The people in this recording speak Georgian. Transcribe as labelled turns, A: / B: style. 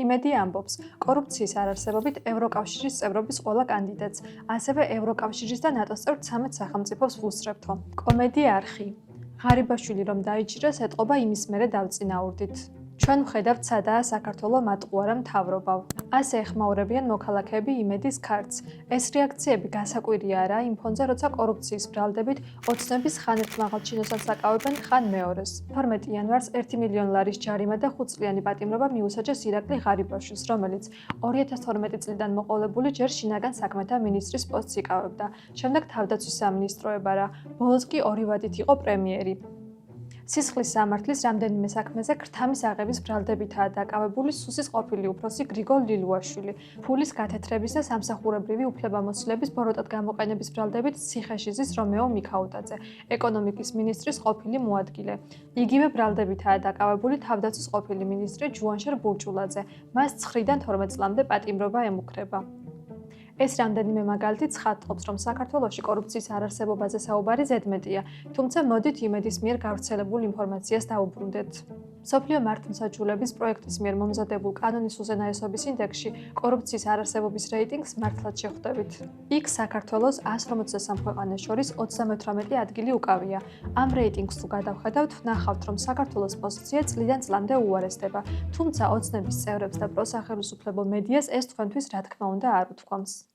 A: იმედი ამბობს, კორუფციის არარსებობით ევროკავშირის წევრობის ყველა კანდიდატს, ასევე ევროკავშირის და ნატოს წევრ 13 სახელმწიფოს ვუსწრებთო. კომედია არხი. ღარიბაშვილი რომ დაიჭირეს, ეტყობა იმის მერე დავწინაურდით. ჩვენ ვხედავთ სადაა საქართველო მატყუარა მთავრობა. ასე ეხმაურებიან მოქალაქეები იმედის ქართს. ეს რეაქციები გასაკვირი არაა იმ ფონზე, როცა კორუფციის ბრალდებით ოცნების ხან ერთ მაღალ ჩინოსაც აკავებენ, ხან მეორეს. 12 იანვარს 1 მილიონ ლარის ჯარიმა და 5 წლიანი პატიმრობა მიუსაჯეს ირაკლი ღარიბაშვილს, რომელიც 2012 წლიდან მოყოლებული ჯერ შინაგან საქმეთა მინისტრის პოსტს იკავებდა. შემდეგ თავდაცვის სამინისტროებარა, ბოლოს კი 2 ვადით იყო პრემიერი. სისხლის სამართლის რამდენიმე საქმეზე ქრთამის აღების ბრალდებითაა დაკავებული სუსის ყოფილი უფროსი გრიგოლ ლილუაშვილი. ფულის გათეთრების და სამსახურებრივი უფლებამოსილების ბოროტად გამოყენების ბრალდებით ციხეში ზის რომეო მიქაუტაძე, ეკონომიკის მინისტრის ყოფილი მოადგილე. იგივე ბრალდებითაა დაკავებული თავდაცვის ყოფილი მინისტრი ჯუანშერ ბურჭულაძე. მას 9-დან 12 წლამდე პატიმრობა ემუქრება. ეს რამდენიმე მაგალითი ცხადყოფს, რომ საქართველოში კორუფციის არარსებობაზე საუბარი ზედმეტია, თუმცა მოდით იმედის მიერ გავრცელებულ ინფორმაციას დაუბრუნდეთ. მსოფლიო მართლმსაჯულების პროექტის მიერ მომზადებულ კანონის უზენაესობის ინდექსში კორუფციის არარსებობის რეიტინგს მართლაც შეხვდებით. იქ საქართველოს 153 ქვეყანას შორის 38 ადგილი უკავია. ამ რეიტინგს თუ გადავხედავთ, ვნახავთ, რომ საქართველოს პოზიცია წლიდან წლამდე უარესდება, თუმცა ოცნების წევრებს და პროსახელისუფლებო მედიას ეს თქვენთვის რა თქმა უნდა არ უთქვამს.